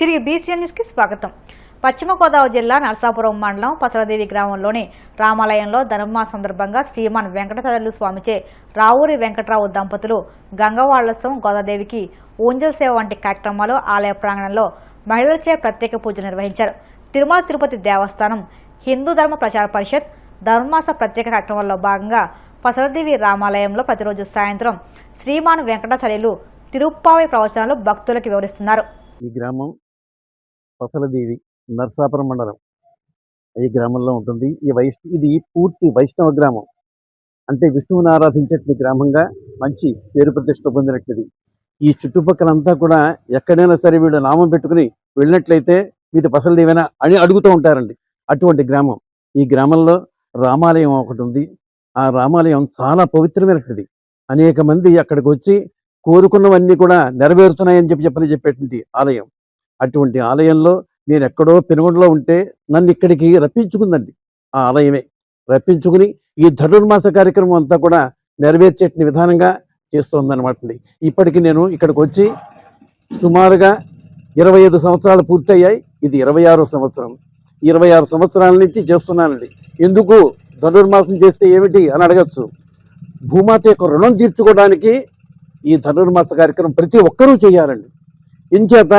తిరిగి బీసీఎన్ న్యూస్కి స్వాగతం. పశ్చిమ గోదావరి జిల్లా నరసాపురం మండలం పసలదేవి గ్రామంలోని రామాలయంలో ధనుర్మాస సందర్భంగా శ్రీమాన్ వెంకటాచల స్వామిచే రావూరి వెంకటరావు దంపతులు గంగవాళ్లసం గోదాదేవికి ఊంజల్ సేవ వంటి కార్యక్రమాలు ఆలయ ప్రాంగణంలో మహిళలచే ప్రత్యేక పూజలు నిర్వహించారు. తిరుమల తిరుపతి దేవస్థానం, హిందూ ధర్మ ప్రచార పరిషత్ ధనుర్మాస ప్రత్యేక కార్యక్రమంలో భాగంగా పసలదేవి రామాలయంలో ప్రతిరోజు సాయంత్రం శ్రీమాన్ వెంకటాచలులు తిరుప్పావై ప్రవచనాలు భక్తులకు వివరిస్తున్నారు. ఈ గ్రామం పసలదేవి నరసాపురం మండలం ఈ గ్రామంలో ఉంటుంది. ఇది పూర్తి వైష్ణవ గ్రామం, అంటే విష్ణువుని ఆరాధించే గ్రామంగా మంచి పేరు ప్రతిష్ట పొందినట్లది. ఈ చుట్టుపక్కలంతా కూడా ఎక్కడైనా సరే వీళ్ళు నామం పెట్టుకుని వెళ్ళినట్లయితే మీది పసలదేవేనా అని అడుగుతూ ఉంటారండి. అటువంటి గ్రామం. ఈ గ్రామంలో రామాలయం ఒకటి ఉంది. ఆ రామాలయం చాలా పవిత్రమైనది. అనేక మంది అక్కడికి వచ్చి కోరుకున్నవన్నీ కూడా నెరవేరుతున్నాయని చెప్పేటువంటి ఆలయం. అటువంటి ఆలయంలో నేను ఎక్కడో పెనుగొండలో ఉంటే నన్ను ఇక్కడికి రప్పించుకుందండి. ఆ ఆలయమే రప్పించుకుని ఈ ధనుర్మాస కార్యక్రమం అంతా కూడా నెరవేర్చే విధానంగా చేస్తోందన్నమాట. ఇప్పటికి నేను ఇక్కడికి వచ్చి సుమారుగా 25 సంవత్సరాలు పూర్తయ్యాయి. ఇది 26వ సంవత్సరం. 26 సంవత్సరాల నుంచి చేస్తున్నానండి. ఎందుకు ధనుర్మాసం చేస్తే ఏమిటి అని అడగచ్చు. భూమాత యొక్క రుణం తీర్చుకోవడానికి ఈ ధనుర్మాస కార్యక్రమం ప్రతి ఒక్కరూ చేయాలండి. ఇంచేత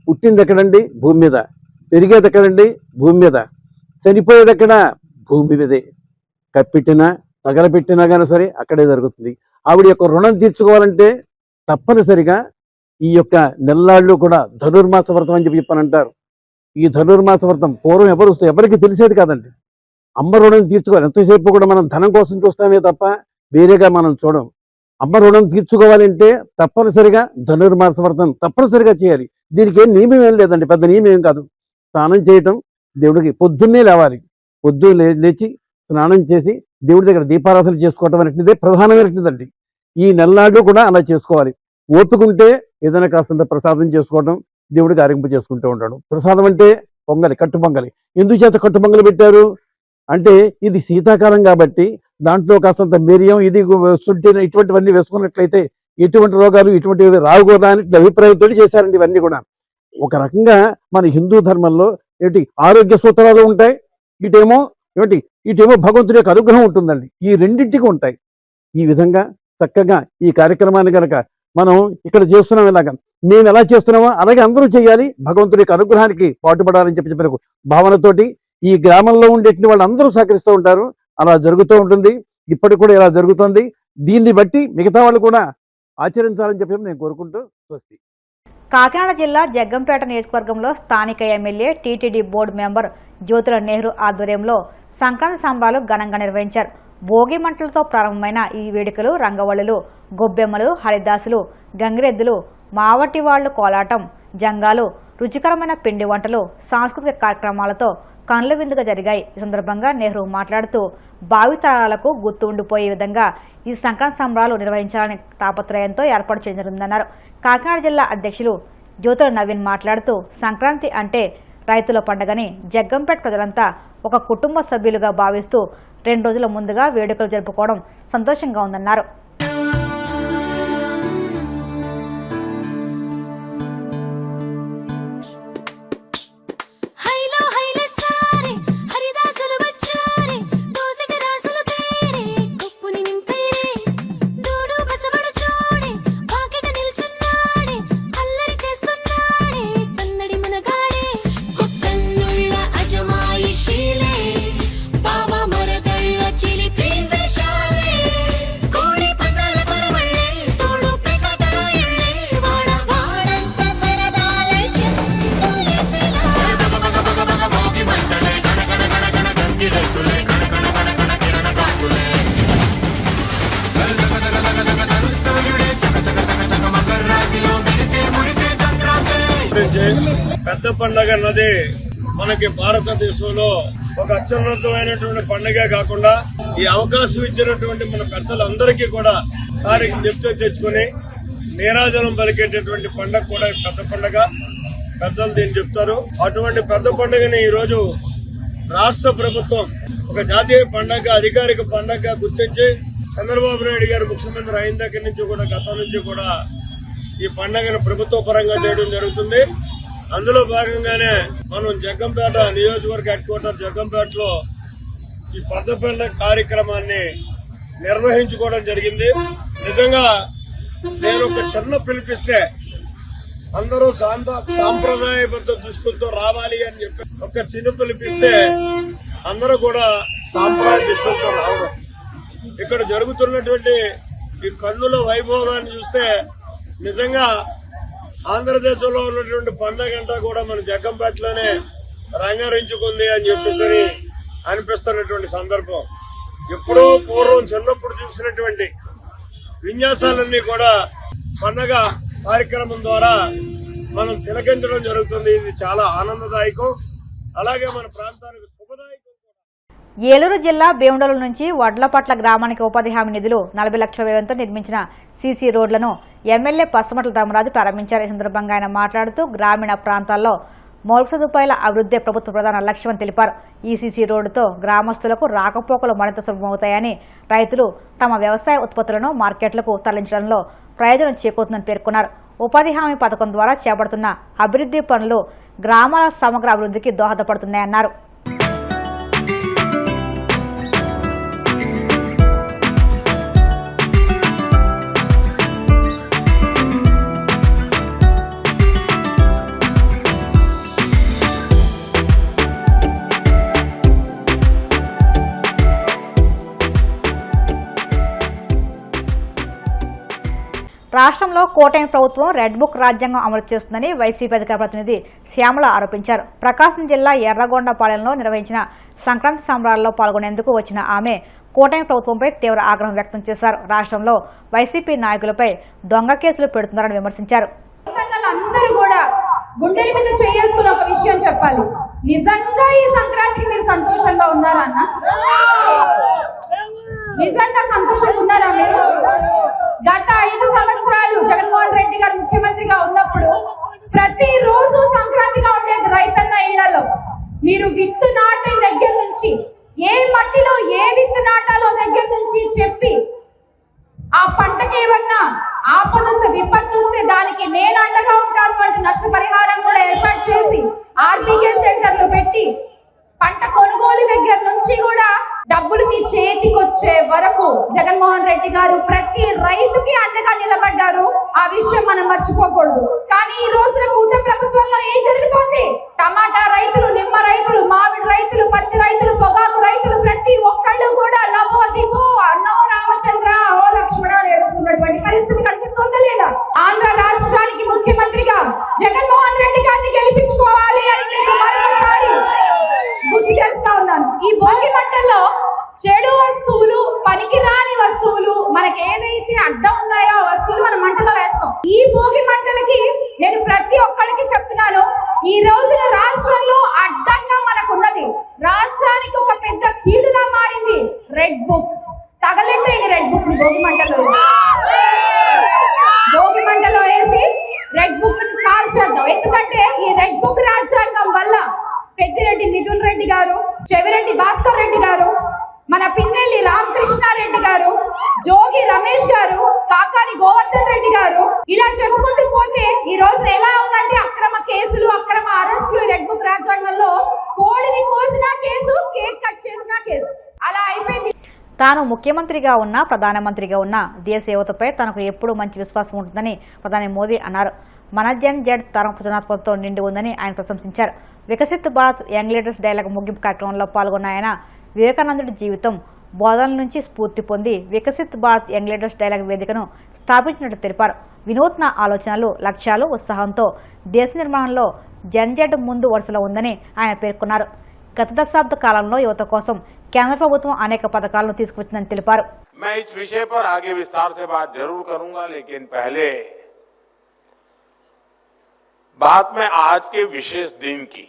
పుట్టింది ఎక్కడండి? భూమి మీద. పెరిగేది ఎక్కడండి? భూమి మీద. చనిపోయేది ఎక్కడ? భూమి మీదే. కప్పెట్టినా తగలపెట్టినా కానీ సరే అక్కడే జరుగుతుంది. ఆవిడ యొక్క రుణం తీర్చుకోవాలంటే తప్పనిసరిగా ఈ యొక్క నెల్లాళ్ళు కూడా ధనుర్మాస వ్రతం అని చెప్పానంటారు. ఈ ధనుర్మాస వ్రతం పూర్వం ఎవరికి తెలిసేది కాదండి. అమ్మ రుణం తీర్చుకోవాలి. ఎంతసేపు కూడా మనం ధనం కోసం చూస్తామే తప్ప వేరేగా మనం చూడం. అమ్మ రుణం తీర్చుకోవాలంటే తప్పనిసరిగా ధనుర్మాస వ్రతం తప్పనిసరిగా చేయాలి. దీనికి ఏం నియమం ఏం లేదండి, పెద్ద నియమం ఏం కాదు. స్నానం చేయటం, దేవుడికి పొద్దున్నే లేవాలి. పొద్దున్న లేచి స్నానం చేసి దేవుడి దగ్గర దీపారాధన చేసుకోవటం అనేటిదే ప్రధానమైనటువంటిదండి. ఈ నెలనాడు కూడా అలా చేసుకోవాలి. ఓపుకుంటే ఏదైనా కాస్తంత ప్రసాదం చేసుకోవడం, దేవుడికి ఆరింపు చేసుకుంటూ ఉంటాడు. ప్రసాదం అంటే పొంగలి, కట్టు పొంగలి. ఎందుచేత కట్టు పొంగలి పెట్టారు అంటే ఇది శీతాకాలం కాబట్టి దాంట్లో కాస్తంత మిరియం, ఇది శుంఠి, ఇటువంటివన్నీ వేసుకున్నట్లయితే ఎటువంటి రోగాలు ఇటువంటివి రాకూడదా అని అభిప్రాయంతో చేశారండి. ఇవన్నీ కూడా ఒక రకంగా మన హిందూ ధర్మంలో ఏంటి ఆరోగ్య సూత్రాలు ఉంటాయి, ఇటేమో భగవంతుడి యొక్క అనుగ్రహం ఉంటుందండి. ఈ రెండింటికి ఉంటాయి. ఈ విధంగా చక్కగా ఈ కార్యక్రమాన్ని కనుక మనం ఇక్కడ చేస్తున్నాం, ఇలాగా మేము ఎలా చేస్తున్నామో అలాగే అందరూ చేయాలి. భగవంతుడి యొక్క అనుగ్రహానికి పాటుపడాలని చెప్పిన భావనతోటి ఈ గ్రామంలో ఉండేటువంటి వాళ్ళు అందరూ సహకరిస్తూ ఉంటారు. అలా జరుగుతూ ఉంటుంది. ఇప్పటికి కూడా ఇలా జరుగుతుంది. దీన్ని బట్టి మిగతా వాళ్ళు కూడా ఆచరించాలని చెప్పి నేను కోరుకుంటూ స్వస్తి. కాకినాడ జిల్లా జగ్గంపేట నియోజకవర్గంలో స్థానిక MLA TTD board member Jyothula Nehru ఆధ్వర్యంలో సంక్రాంతి సంబరాలు ఘనంగా నిర్వహించారు. భోగి మంటలతో ప్రారంభమైన ఈ వేడుకలు రంగవల్లులు, గొబ్బెమ్మలు, హరిదాసులు, గంగిరెద్దులు, మావటి వాళ్లు కోలాటం, జంగాలు, రుచికరమైన పిండి వంటలు, సాంస్కృతిక కార్యక్రమాలతో కనుల విందుగా జరిగాయి. ఈ సందర్భంగా నెహ్రూ మాట్లాడుతూ భావితరాలకు గుర్తు ఉండిపోయే విధంగా ఈ సంక్రాంతి సంబరాలు నిర్వహించాలని తాపత్రయంతో ఏర్పాటు చేయడం జరిగిందన్నారు. కాకినాడ జిల్లా అధ్యక్షులు జ్యోతుల నవీన్ మాట్లాడుతూ సంక్రాంతి అంటే రైతుల పండుగని జగ్గంపేట ప్రజలంతా ఒక కుటుంబ సభ్యులుగా భావిస్తూ 2 రోజుల ముందుగా వేడుకలు జరుపుకోవడం సంతోషంగా ఉందన్నారు. పెద్ద పండుగ అన్నది మనకి భారతదేశంలో ఒక అత్యున్నతమైనటువంటి పండుగ కాకుండా ఈ అవకాశం ఇచ్చినటువంటి మన పెద్దలందరికీ కూడా దానికి జ్ఞప్తి తెచ్చుకుని నీరాజనం పలికేటటువంటి పండుగ కూడా పెద్ద పండుగ. పెద్దలు దీన్ని చెప్తారు. అటువంటి పెద్ద పండుగని ఈ రోజు రాష్ట్ర ప్రభుత్వం ఒక జాతీయ పండుగ, అధికారిక పండుగ గుర్తించి చంద్రబాబు నాయుడు గారు ముఖ్యమంత్రి అయిన దగ్గర నుంచి కూడా గతం నుంచి కూడా ఈ పండుగను ప్రభుత్వ పరంగా చేయడం జరుగుతుంది. అందులో భాగంగానే మనం జగ్గంపేట నియోజకవర్గ హెడ్ క్వార్టర్ జగ్గంపేటలో ఈ పెద్ద పండుగ కార్యక్రమాన్ని నిర్వహించుకోవడం జరిగింది. నిజంగా నేను ఒక చిన్న పిలిపిస్తే అందరూ సాంప్రదాయబద్ధ దుస్తులతో రావాలి అని చెప్పి ఒక చిన్న పిలిపిస్తే అందరూ కూడా సాంప్రదాయ దుస్తులతో రావడం. ఇక్కడ జరుగుతున్నటువంటి ఈ కన్నుల వైభవాన్ని చూస్తే నిజంగా ఆంధ్రదేశంలో ఉన్నటువంటి పండగ అంతా కూడా మన జగ్గంపేటలోనే రంగరించుకుంది అని చెప్పేసి అనిపిస్తున్నటువంటి సందర్భం. ఎప్పుడో పూర్వం చిన్నప్పుడు చూసినటువంటి విన్యాసాలన్నీ కూడా పండగ కార్యక్రమం ద్వారా మనం తిలకించడం జరుగుతుంది. ఇది చాలా ఆనందదాయకం, అలాగే మన ప్రాంతానికి శుభదాయకం. ఏలూరు జిల్లా భీమడోలు నుంచి వడ్లపట్ల గ్రామానికి ఉపాధి హామీ నిధులు 40 లక్షల వ్యయంతో నిర్మించిన సీసీ రోడ్లను ఎమ్మెల్యే పసుమట్ల ధర్మరాజు ప్రారంభించారు. ఈ సందర్భంగా ఆయన మాట్లాడుతూ గ్రామీణ ప్రాంతాల్లో మౌలిక సదుపాయాల అభివృద్ధి ప్రభుత్వ ప్రధాన లక్ష్యమని తెలిపారు. ఈ సీసీ రోడ్డుతో గ్రామస్తులకు రాకపోకలు మరింత సులభమవుతాయని, రైతులు తమ వ్యవసాయ ఉత్పత్తులను మార్కెట్లకు తరలించడంలో ప్రయోజనం చేకూరుతుందని పేర్కొన్నారు. ఉపాధి హామీ పథకం ద్వారా చేపడుతున్న అభివృద్ధి పనులు గ్రామాల సమగ్ర అభివృద్ధికి దోహదపడుతున్నాయన్నారు. రాష్ట్రంలో కూటమి ప్రభుత్వం రెడ్ బుక్ రాజ్యాంగం అమలు చేస్తుందని వైసీపీ అధికార ప్రతినిధి శ్యామల ఆరోపించారు. ప్రకాశం జిల్లా ఎర్రగొండపాలెంలో నిర్వహించిన సంక్రాంతి సంబరాల్లో పాల్గొనేందుకు వచ్చిన ఆమె కూటమి ప్రభుత్వంపై తీవ్ర ఆగ్రహం వ్యక్తం చేశారు. రాష్ట్రంలో వైసీపీ నాయకులపై దొంగ కేసులు పెడుతున్నారని విమర్శించారు. అందరూ కూడా గుండెల మీద చేసుకుని ఒక విషయం చెప్పాలి. నిజంగా ఈ సంక్రాంతికి మీరు సంతోషంగా ఉన్నారా అన్న? నిజంగా సంతోషంగా ఉన్నారా మీరు? గత 5 సంవత్సరాలు జగన్మోహన్ రెడ్డి గారు ముఖ్యమంత్రిగా ఉన్నప్పుడు ప్రతిరోజు సంక్రాంతిగా ఉండేది రైతన్న ఇళ్లలో. మీరు విత్తు నాటే దగ్గర నుంచి, ఏ మట్టిలో ఏ విత్తు నాటాలో దగ్గర నుంచి చెప్పి, ఆ పంటకి ఏమన్నా ఆపదొస్తే విపత్తు వస్తే దానికి నేను అండగా ఉంటాను అంటే నష్టపరిహారం కూడా ఏర్పాటు చేసి ఆర్బీకే సెంటర్లు పెట్టి పంట కొనుగోలు దగ్గర నుంచి కూడా డబ్బులు మీ చేతికి వచ్చే వరకు జగన్మోహన్ రెడ్డి గారు ప్రతి రైతుకి అండగా నిలబడ్డారు. ఆ విషయం మనం మర్చిపోకూడదు. కానీ ఈ రోజున కూటమి ప్రభుత్వంలో ఏం జరుగుతోంది? టమాటా రైతులు, నిమ్మ రైతులు, మామిడి రైతులు, పత్తి రైతులు, పొగాకు రైతులు ప్రతి ఒక్కళ్ళు కూడా లబో దిబో అన్నో రామచంద్ర ఓ లక్ష్మణ ఏడుస్తున్నటువంటి పరిస్థితి కనిపిస్తోందా లేదా? ఆంధ్ర రాష్ట్రానికి ముఖ్యమంత్రిగా జగన్మోహన్ రెడ్డి గారిని గెలిపించుకోవాలి అని మీకు మరొకసారి గుర్తు చేస్తా ఉన్నాను. ఈ భోగి మంటల్లో చెడు వస్తువులు, పనికిరాని వస్తువులు, మనకి ఏదైతే అడ్డం ఉన్నాయో ఆ వస్తువులు మనం మంటలో వేస్తాం. ఈ భోగి మంటలకి నేను ప్రతి ఒక్కరికి చెప్తున్నాను, ఈ రోజున రాష్ట్రంలో అడ్డంగా మనకున్నది, రాష్ట్రానికి ఒక పెద్ద కీడులా మారింది రెడ్ బుక్. తగలెట్టేయండి రెడ్ బుక్ భోగి మంటలో వేసి రెడ్ బుక్ కాల్చేద్దాం. ఎందుకంటే ఈ రెడ్ బుక్ రాజ్యాంగం వల్ల పెద్దిరెడ్డి మిథున్ రెడ్డి గారు, చెవిరెడ్డి భాస్కర్ రెడ్డి గారు, మన పిన్నెల్లి రామకృష్ణారెడ్డి గారు, జోగి రమేష్ గారు, కాకాని గోవర్ధన్ రెడ్డి గారు, ఇలా చెప్పుకుంటూ పోతే ఈ రోజు ఎలా ఉందంటే అక్రమ కేసులు, అక్రమ అరెస్టులు. రెడ్ బుక్ రాజ్యాంగంలో కోడిని కోసినా కేసు, కేక్ కట్ చేసినా కేసు, అలా అయిపోయింది. తాను ముఖ్యమంత్రిగా ఉన్నా, ప్రధానమంత్రిగా ఉన్నా దేశ యువతపై తనకు ఎప్పుడూ మంచి విశ్వాసం ఉంటుందని ప్రధాని మోదీ అన్నారు. మన జన్ జడ్ తరం సృజనాత్మకతతో నిండి ఉందని ఆయన ప్రశంసించారు. Viksit Bharat young leaders dialogue ముగింపు కార్యక్రమంలో పాల్గొన్న ఆయన వివేకానందుడి జీవితం, బోధనల నుంచి స్ఫూర్తి పొంది Viksit Bharat young leaders dialogue వేదికను స్థాపించినట్టు తెలిపారు. వినూత్న ఆలోచనలు, లక్ష్యాలు, ఉత్సాహంతో దేశ నిర్మాణంలో జన్ జడ్ ముందు వరుసలో ఉందని ఆయన పేర్కొన్నారు. గత దశాబ్ద కాలంలో యువత కోసం కేంద్ర ప్రభుత్వం అనేక పథకాలను తీసుకువచ్చిందని తెలిపారు. मैं इस विषय पर आगे विस्तार से बात जरूर करूंगा, लेकिन पहले बात में आज के विशेष दिन की।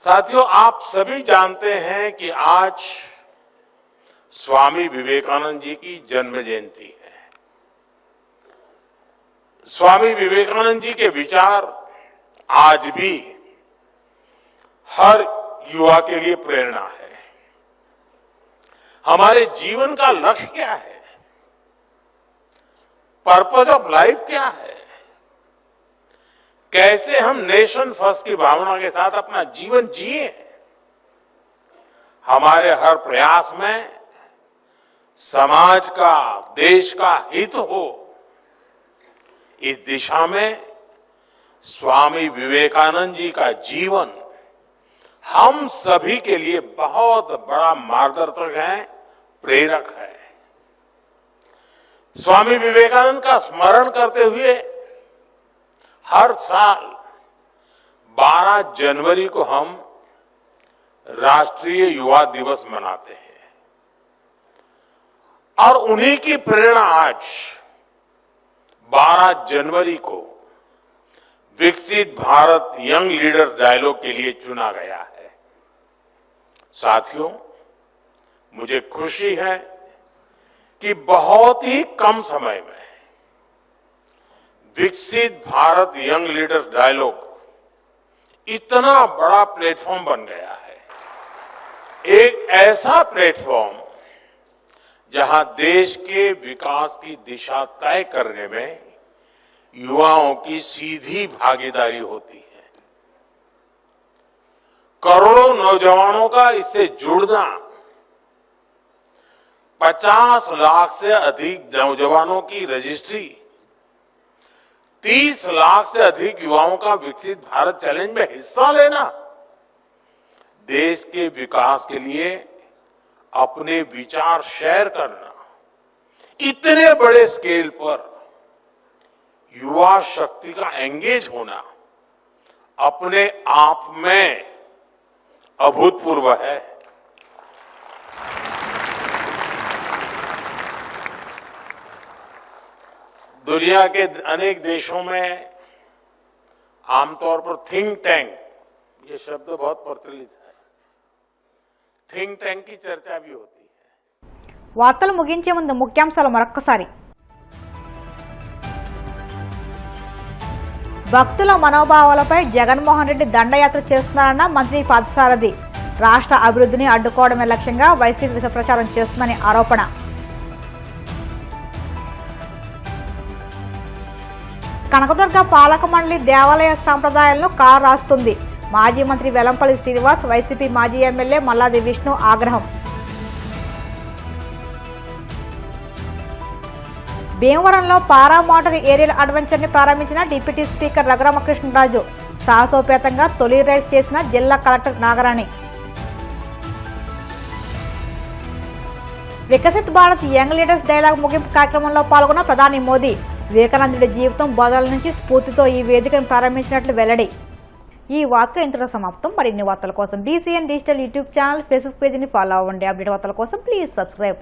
साथियों, आप सभी जानते हैं कि आज स्वामी विवेकानंद जी की जन्म जयंती है। स्वामी विवेकानंद जी के विचार आज भी हर युवा के लिए प्रेरणा है। हमारे जीवन का लक्ष्य क्या है? पर्पस ऑफ लाइफ क्या है? कैसे हम नेशन फर्स्ट की भावना के साथ अपना जीवन जिए। हमारे हर प्रयास में समाज का, देश का हित हो, इस दिशा में स्वामी विवेकानंद जी का जीवन हम सभी के लिए बहुत बड़ा मार्गदर्शक है, प्रेरक है। स्वामी विवेकानंद का स्मरण करते हुए हर साल 12 जनवरी को हम राष्ट्रीय युवा दिवस मनाते हैं और उन्हीं की प्रेरणा आज 12 जनवरी को विकसित भारत यंग लीडर डायलॉग के लिए चुना गया है। साथियों, मुझे खुशी है कि बहुत ही कम समय में विकसित भारत यंग लीडर्स डायलॉग इतना बड़ा प्लेटफॉर्म बन गया है। एक ऐसा प्लेटफॉर्म जहां देश के विकास की दिशा तय करने में युवाओं की सीधी भागीदारी होती है। करोड़ों नौजवानों का इससे जुड़ना, 50 लाख से अधिक नौजवानों की रजिस्ट्री, 30 लाख से अधिक युवाओं का विकसित भारत चैलेंज में हिस्सा लेना, देश के विकास के लिए अपने विचार शेयर करना, इतने बड़े स्केल पर युवा शक्ति का एंगेज होना अपने आप में अभूतपूर्व है। दुनिया के अनेक देशों में आमतौर पर थिंक टैंक, ये शब्द बहुत प्रचलित है, थिंक टैंक की चर्चा भी होती है। వార్తలు ముగించే ముందు ముఖ్యాంశాలు మరొక్కసారి. భక్తుల మనోభావాలపై జగన్మోహన్ రెడ్డి దండయాత్ర చేస్తున్నారన్న మంత్రి పార్థసారథి. రాష్ట్ర అభివృద్ధిని అడ్డుకోవడమే లక్ష్యంగా వైసీపీ విష ప్రచారం చేస్తుందని ఆరోపణ. కనకదుర్గ పాలక మండలి దేవాలయ సంప్రదాయాలను కారు రాస్తుంది. మాజీ మంత్రి వెల్లంపల్లి శ్రీనివాస్, వైసీపీ మాజీ ఎమ్మెల్యే మల్లాది విష్ణు ఆగ్రహం. భీమవరంలో పారా మోటార్ ఏరియల్ అడ్వెంచర్ ని ప్రారంభించిన డిప్యూటీ స్పీకర్ రఘురామకృష్ణరాజు. సాహసోపేతంగా తొలి రైడ్ చేసిన జిల్లా collector Nagarani. Viksit Bharat young leaders dialogue ముగింపు కార్యక్రమంలో పాల్గొన్న ప్రధాని మోదీ. వివేకానందుడి జీవితం బోధనల నుంచి స్ఫూర్తితో ఈ వేదికను ప్రారంభించినట్లు వెల్లడి. ఈ వార్తలు ఇంతలో సమాప్తం. మరిన్ని వార్తల కోసం BCN digital YouTube channel, Facebook పేజీని ఫాలో అవ్వండి. అప్డేట్ వార్తల కోసం ప్లీజ్ సబ్స్క్రైబ్.